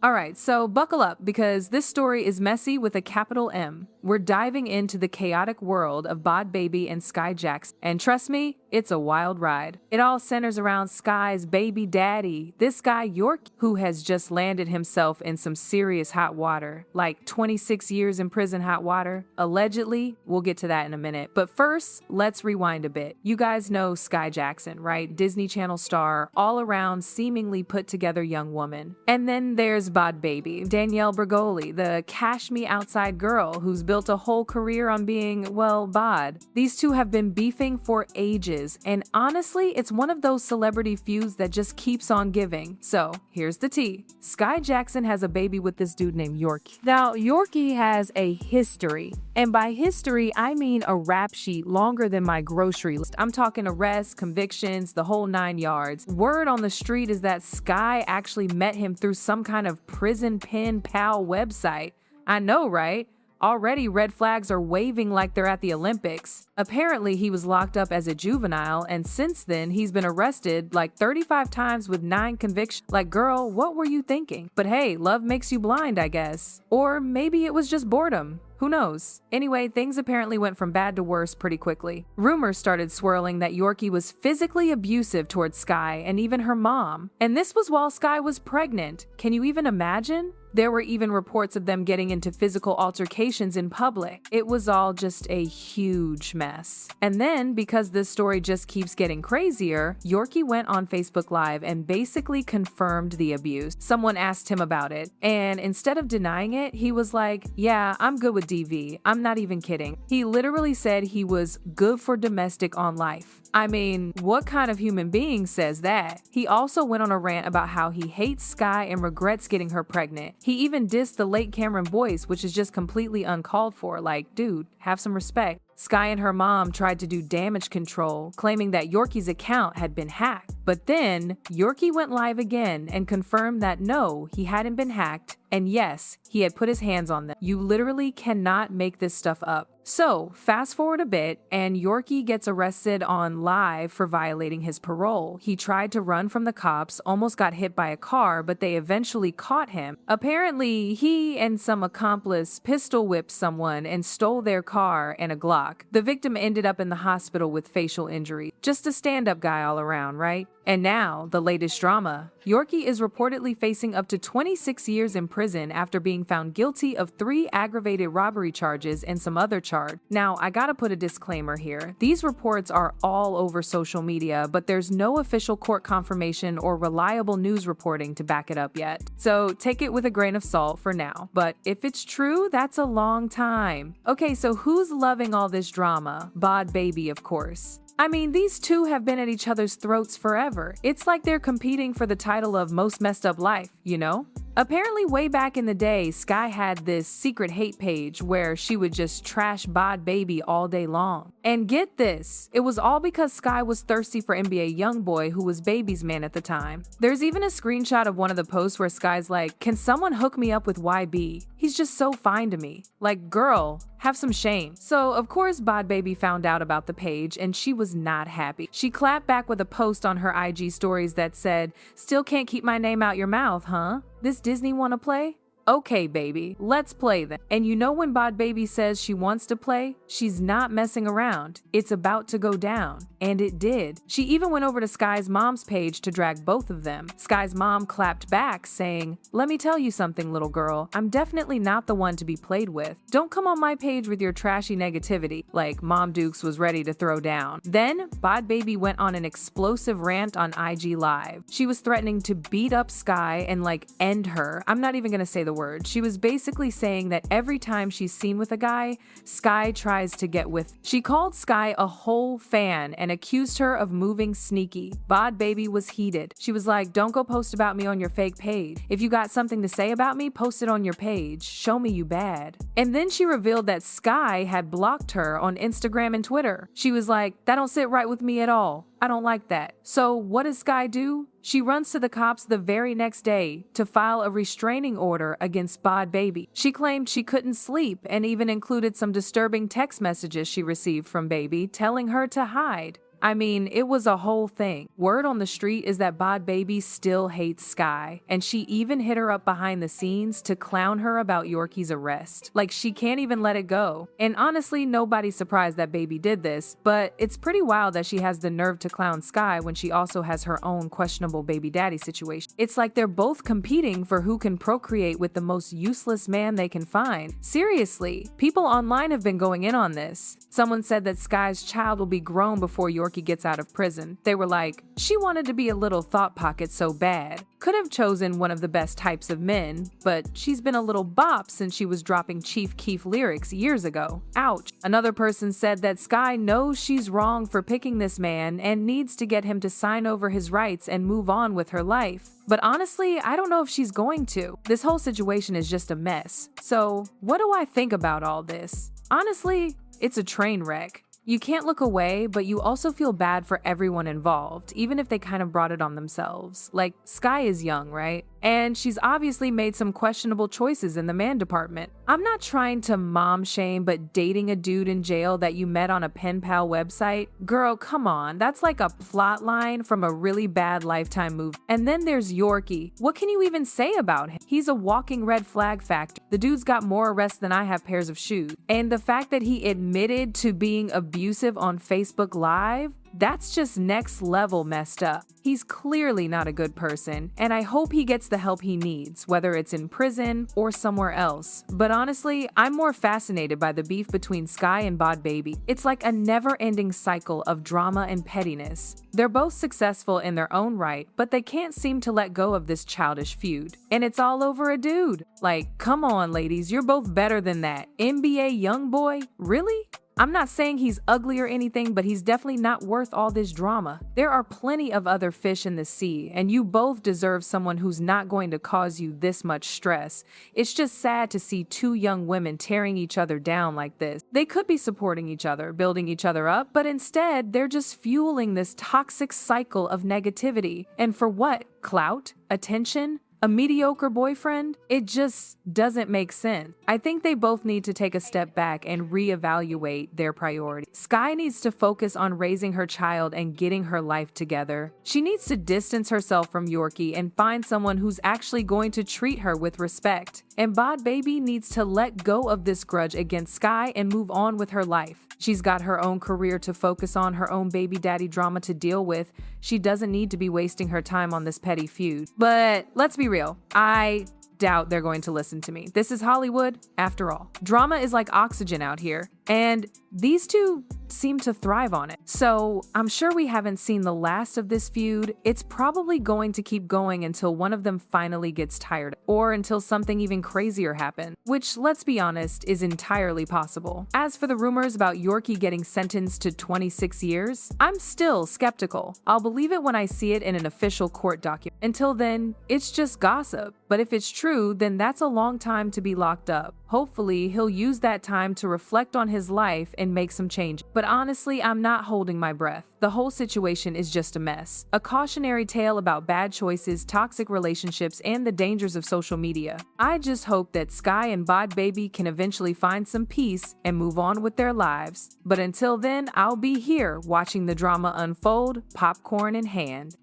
Alright, so buckle up because this story is messy with a capital M. We're diving into the chaotic world of Bhad Babie and Skai Jackson. And trust me, it's a wild ride. It all centers around Skai's baby daddy, this guy York, who has just landed himself in some serious hot water, like 26 years in prison hot water. Allegedly, we'll get to that in a minute. But first, let's rewind a bit. You guys know Skai Jackson, right? Disney Channel star, all around seemingly put together young woman. And then there's Bhad Babie, Danielle Bergoli, the cash me outside girl who's built a whole career on being, well, bod. These two have been beefing for ages, and honestly, it's one of those celebrity feuds that just keeps on giving. So, here's the tea. Skai Jackson has a baby with this dude named Yorkie. Now, Yorkie has a history, and by history, I mean a rap sheet longer than my grocery list. I'm talking arrests, convictions, the whole 9 yards. Word on the street is that Skai actually met him through some kind of prison pen pal website. I know, right? Already red flags are waving like they're at the Olympics. Apparently, he was locked up as a juvenile, and since then, he's been arrested like 35 times with 9 convictions. Like, girl, what were you thinking? But hey, love makes you blind, I guess. Or maybe it was just boredom. Who knows? Anyway, things apparently went from bad to worse pretty quickly. Rumors started swirling that Yorkie was physically abusive towards Skai and even her mom. And this was while Skai was pregnant. Can you even imagine? There were even reports of them getting into physical altercations in public. It was all just a huge mess. And then, because this story just keeps getting crazier, Yorkie went on Facebook Live and basically confirmed the abuse. Someone asked him about it, and instead of denying it, he was like, yeah, I'm good with DV. I'm not even kidding. He literally said he was good for domestic on life. I mean, what kind of human being says that? He also went on a rant about how he hates Skai and regrets getting her pregnant. He even dissed the late Cameron Boyce, which is just completely uncalled for. Like, dude, have some respect. Skai and her mom tried to do damage control, claiming that Yorkie's account had been hacked. But then, Yorkie went live again and confirmed that no, he hadn't been hacked, and yes, he had put his hands on them. You literally cannot make this stuff up. So, fast forward a bit, and Yorkie gets arrested on live for violating his parole. He tried to run from the cops, almost got hit by a car, but they eventually caught him. Apparently, he and some accomplice pistol whipped someone and stole their car and a Glock. The victim ended up in the hospital with facial injury. Just a stand-up guy all around, right? And now, the latest drama. Yorkie is reportedly facing up to 26 years in prison after being found guilty of 3 aggravated robbery charges and some other charge. Now, I gotta put a disclaimer here. These reports are all over social media, but there's no official court confirmation or reliable news reporting to back it up yet. So take it with a grain of salt for now. But if it's true, that's a long time. Okay, so who's loving all this drama? Bhad Babie, of course. I mean, these two have been at each other's throats forever. It's like they're competing for the title of most messed up life, you know? Apparently, way back in the day, Skai had this secret hate page where she would just trash Bhad Babie all day long. And get this, it was all because Skai was thirsty for NBA YoungBoy, who was Babie's man at the time. There's even a screenshot of one of the posts where Skai's like, "Can someone hook me up with YB? He's just so fine to me." Like, girl, have some shame. So, of course, Bhad Babie found out about the page, and she was not happy. She clapped back with a post on her IG stories that said, "Still can't keep my name out your mouth, huh? This Disney wanna play? Okay, baby, let's play then." And you know when Bhad Babie says she wants to play, she's not messing around. It's about to go down. And it did. She even went over to Skai's mom's page to drag both of them. Skai's mom clapped back, saying, "Let me tell you something, little girl. I'm definitely not the one to be played with. Don't come on my page with your trashy negativity." Like Mom Dukes was ready to throw down. Then, Bhad Babie went on an explosive rant on IG Live. She was threatening to beat up Skai and end her. I'm not even gonna say the word. She was basically saying that every time she's seen with a guy, Skai tries to get with. She called Skai a whole fan and accused her of moving sneaky. Bhad Babie was heated. She was like, "Don't go post about me on your fake page. If you got something to say about me, post it on your page. Show me you bad." And then she revealed that Skai had blocked her on Instagram and Twitter. She was like, "That don't sit right with me at all. I don't like that." So what does Skai do? She runs to the cops the very next day to file a restraining order against Bhad Babie. She claimed she couldn't sleep and even included some disturbing text messages she received from Babie telling her to hide. I mean, it was a whole thing. Word on the street is that Bhad Babie still hates Skai, and she even hit her up behind the scenes to clown her about Yorkie's arrest. Like, she can't even let it go. And honestly, nobody's surprised that Baby did this, but it's pretty wild that she has the nerve to clown Skai when she also has her own questionable baby daddy situation. It's like they're both competing for who can procreate with the most useless man they can find. Seriously, people online have been going in on this. Someone said that Skai's child will be grown before Yorkie gets out of prison. They were like, she wanted to be a little thought pocket so bad. Could have chosen one of the best types of men, but she's been a little bop since she was dropping Chief Keef lyrics years ago. Ouch. Another person said that Skai knows she's wrong for picking this man and needs to get him to sign over his rights and move on with her life. But honestly, I don't know if she's going to. This whole situation is just a mess. So, what do I think about all this? Honestly, it's a train wreck. You can't look away, but you also feel bad for everyone involved, even if they kind of brought it on themselves. Like, Skai is young, right? And she's obviously made some questionable choices in the man department. I'm not trying to mom shame, but dating a dude in jail that you met on a pen pal website? Girl, come on, that's like a plot line from a really bad Lifetime movie. And then there's Yorkie. What can you even say about him? He's a walking red flag factor. The dude's got more arrests than I have pairs of shoes. And the fact that he admitted to being abusive on Facebook Live? That's just next level messed up. He's clearly not a good person, and I hope he gets the help he needs, whether it's in prison or somewhere else. But honestly, I'm more fascinated by the beef between Skai and Bhad Babie. It's like a never-ending cycle of drama and pettiness. They're both successful in their own right, but they can't seem to let go of this childish feud. And it's all over a dude. Like, come on, ladies, you're both better than that. NBA young boy? Really? I'm not saying he's ugly or anything, but he's definitely not worth all this drama. There are plenty of other fish in the sea, and you both deserve someone who's not going to cause you this much stress. It's just sad to see two young women tearing each other down like this. They could be supporting each other, building each other up, but instead, they're just fueling this toxic cycle of negativity. And for what? Clout? Attention? A mediocre boyfriend? It just doesn't make sense. I think they both need to take a step back and reevaluate their priorities. Skai needs to focus on raising her child and getting her life together. She needs to distance herself from Yorkie and find someone who's actually going to treat her with respect. And Bhad Babie needs to let go of this grudge against Skai and move on with her life. She's got her own career to focus on, her own baby daddy drama to deal with. She doesn't need to be wasting her time on this petty feud. But let's be real, I doubt they're going to listen to me. This is Hollywood, after all. Drama is like oxygen out here, and these two seem to thrive on it. So I'm sure we haven't seen the last of this feud. It's probably going to keep going until one of them finally gets tired, or until something even crazier happens, which, let's be honest, is entirely possible. As for the rumors about Yorkie getting sentenced to 26 years, I'm still skeptical. I'll believe it when I see it in an official court document. Until then, it's just gossip. But if it's true, then that's a long time to be locked up. Hopefully, he'll use that time to reflect on his life and make some change. But honestly, I'm not holding my breath. The whole situation is just a mess. A cautionary tale about bad choices, toxic relationships, and the dangers of social media. I just hope that Skai and Bhad Babie can eventually find some peace and move on with their lives. But until then, I'll be here watching the drama unfold, popcorn in hand.